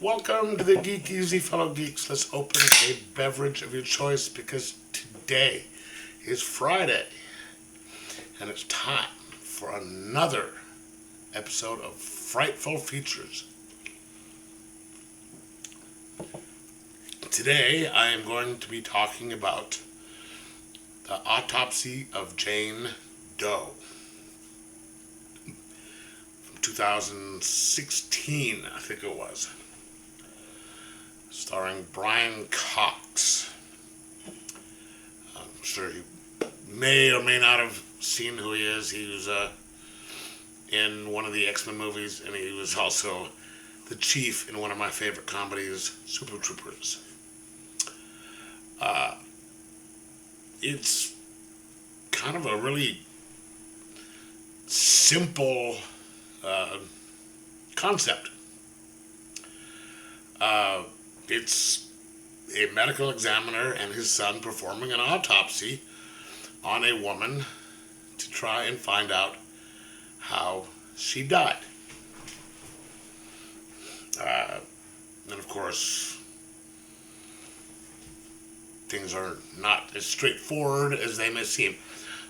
Welcome to the Geek Easy, fellow geeks. Let's open a beverage of your choice because today is Friday and it's time for another episode of Frightful Features. Today I am going to be talking about the autopsy of Jane Doe from 2016, I think it was, starring Brian Cox. I'm sure you may or may not have seen who he is. He was in one of the X-Men movies, and he was also the chief in one of my favorite comedies, Super Troopers. It's kind of a really simple concept. It's a medical examiner and his son performing an autopsy on a woman to try and find out how she died. And of course, things are not as straightforward as they may seem.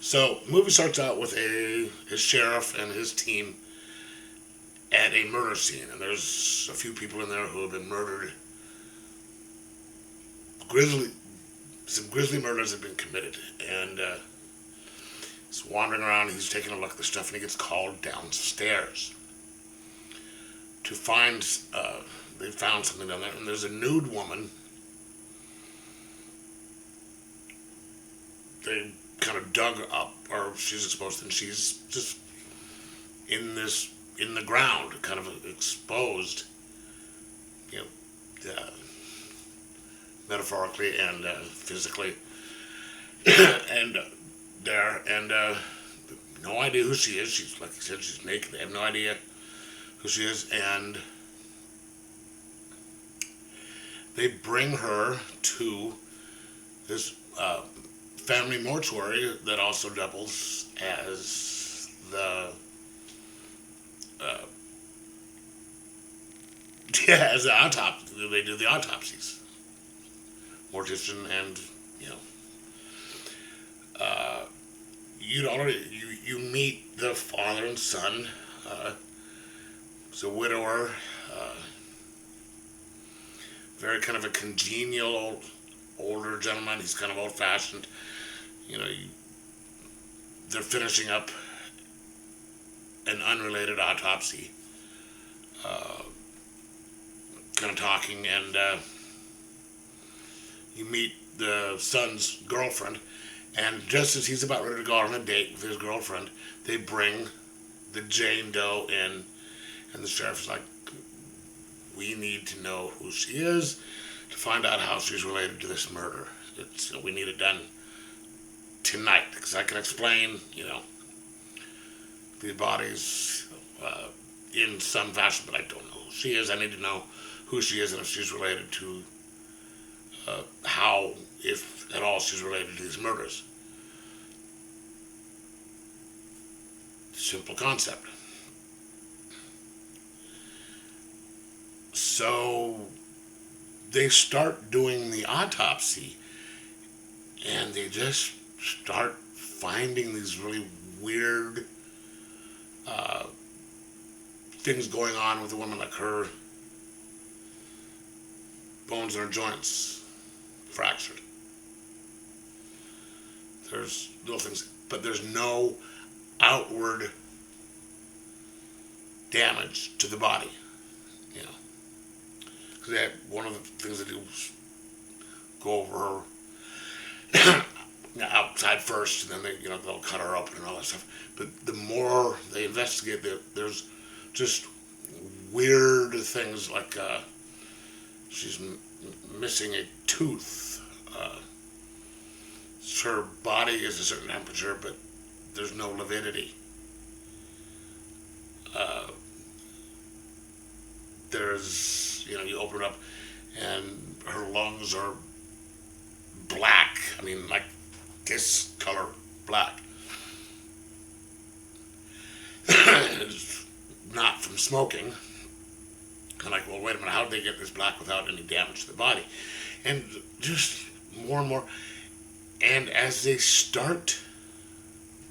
So, the movie starts out with a sheriff and his team at a murder scene, and there's a few people in there who have been murdered. Some grisly murders have been committed, and he's wandering around. He's taking a look at the stuff, and he gets called downstairs to find. They found something down there, and there's a nude woman. They kind of dug up, or she's exposed, and she's just in the ground, kind of exposed, you know, metaphorically and physically, and no idea who she is. She's, like I said, she's naked. They have no idea who she is, and they bring her to this family mortuary that also doubles as the as the autopsy. They do the autopsies. Mortician, and you meet the father and son. He's a widower, very kind of a congenial older gentleman. He's kind of old-fashioned. They're finishing up an unrelated autopsy, kind of talking, and you meet the son's girlfriend, and just as he's about ready to go on a date with his girlfriend, they bring the Jane Doe in, and the sheriff's like, we need to know who she is to find out how she's related to this murder. We need it done tonight, because I can explain, the bodies in some fashion, but I don't know who she is. I need to know who she is and if she's related to how, if at all, she's related to these murders. Simple concept. So they start doing the autopsy, and they just start finding these really weird things going on with the woman, like her bones in her joints fractured. There's little things, but there's no outward damage to the body, because one of the things they do is go over her outside first, and then they'll cut her open and all that stuff. But the more they investigate, there's just weird things like she's missing a tooth. Her body is a certain temperature, but there's no lividity. There's, you open it up, and her lungs are black. I mean, like this color black. It's not from smoking. And like, well, wait a minute, how did they get this black without any damage to the body? And just more and more. And as they start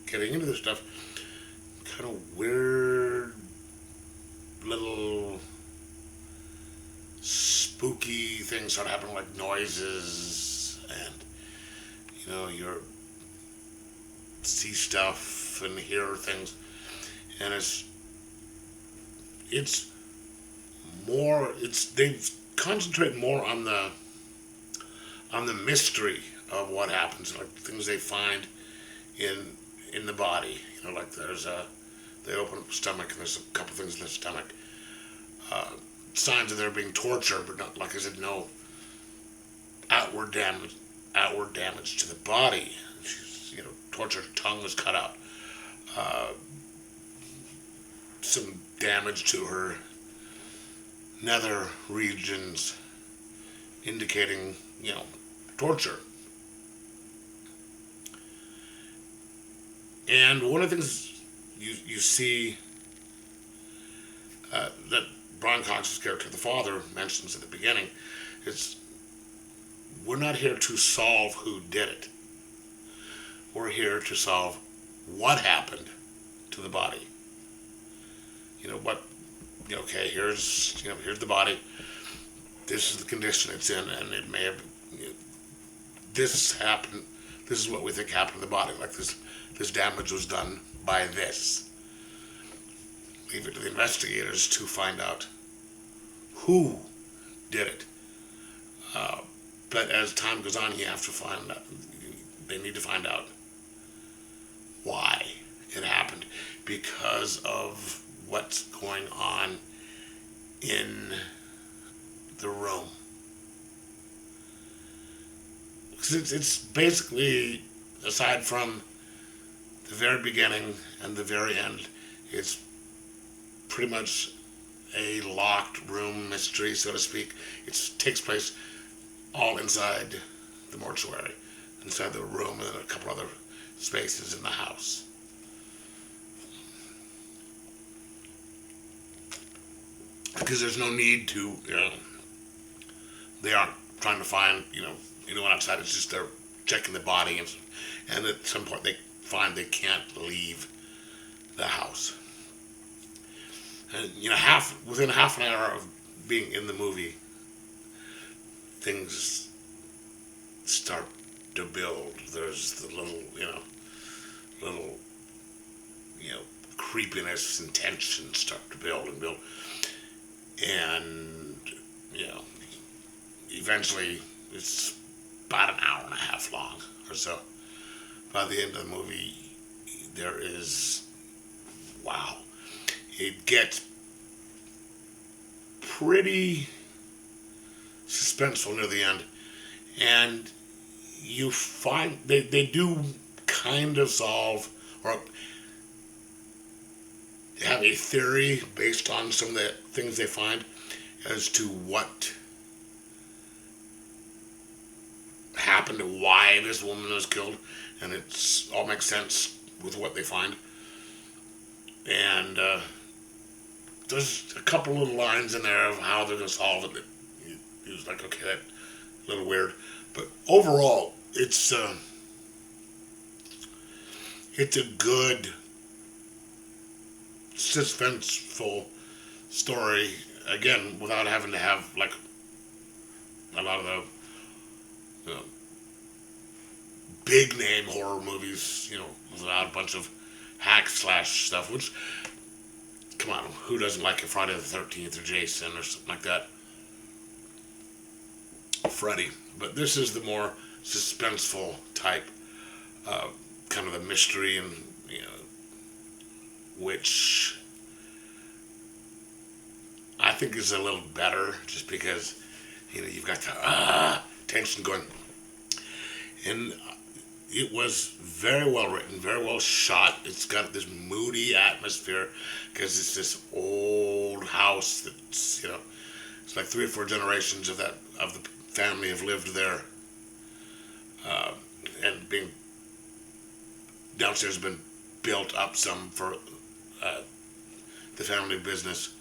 getting into this stuff, kind of weird little spooky things start happening, like noises, and you see stuff and hear things, and it's more, they concentrate more on the mystery of what happens, like things they find in the body. Like they open up the stomach and there's a couple things in the stomach, signs of there being torture, but not, like I said, no outward damage to the body. She's, tortured, tongue was cut out, some damage to her nether regions, indicating, torture. And one of the things you see that Brian Cox's character, the father, mentions at the beginning is, we're not here to solve who did it. We're here to solve what happened to the body. Okay, here's the body. This is the condition it's in, and it may have, this happened. This is what we think happened to the body. Like this damage was done by this. Leave it to the investigators to find out who did it. But as time goes on, you have to find out. They need to find out why it happened, because of what's going on in the room. Because it's basically, aside from the very beginning and the very end, it's pretty much a locked room mystery, so to speak. It takes place all inside the mortuary, inside the room, and then a couple other spaces in the house. Because there's no need to, they aren't trying to find, anyone outside. It's just they're checking the body, and at some point they find they can't leave the house. And, within half an hour of being in the movie, things start to build. There's the little creepiness and tension start to build and build. And, eventually it's about an hour and a half long or so. By the end of the movie, there is, wow, it gets pretty suspenseful near the end. And you find, they do kind of solve, or have a theory based on some of the things they find as to what happened and why this woman was killed, and it's all makes sense with what they find. And there's a couple little lines in there of how they're going to solve it that it was like, okay, that's a little weird, but overall it's a good suspenseful story, again, without having to have like a lot of the big name horror movies, without a bunch of hack slash stuff, which, come on, who doesn't like a Friday the 13th or Jason or something like that? Freddy. But this is the more suspenseful type, kind of the mystery, and which I think is a little better, just because you've got the tension going. And it was very well written, very well shot. It's got this moody atmosphere because it's this old house that's, it's like 3 or 4 generations of the family have lived there, and being downstairs has been built up some for the family business,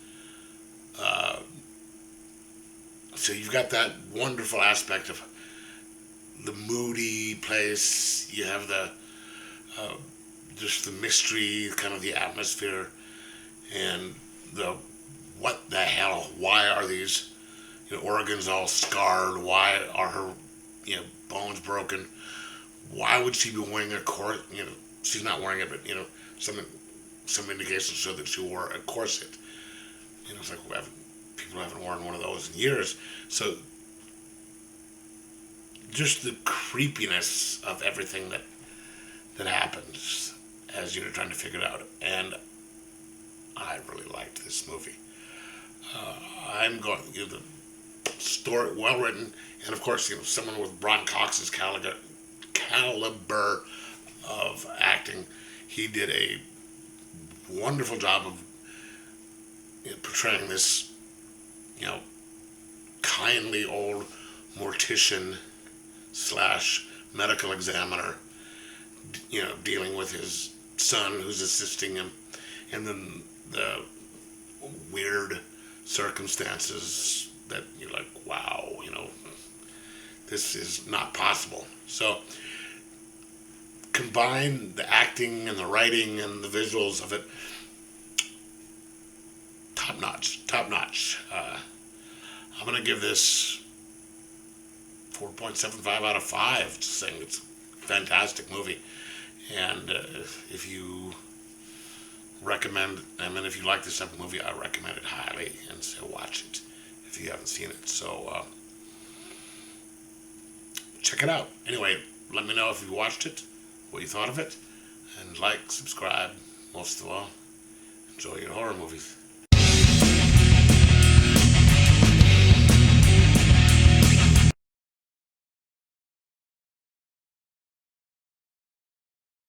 So you've got that wonderful aspect of the moody place. You have the just the mystery, kind of the atmosphere, and the what the hell? Why are these organs all scarred? Why are her bones broken? Why would she be wearing a corset? She's not wearing it, but some indications show that she wore a corset. It's like people haven't worn one of those in years. So just the creepiness of everything that happens as you're trying to figure it out. And I really liked this movie. I'm going, the story, well written, and of course, someone with Brian Cox's caliber of acting. He did a wonderful job of portraying this, kindly old mortician slash medical examiner, dealing with his son who's assisting him, and then the weird circumstances that you're like, wow, this is not possible. So combine the acting and the writing and the visuals of it, top notch. I'm gonna give this 4.75 out of 5. Just saying, it's a fantastic movie, and if you if you like this type of movie, I recommend it highly, and so watch it if you haven't seen it. So check it out. Anyway, let me know if you watched it, what you thought of it, and subscribe. Most of all, enjoy your horror movies.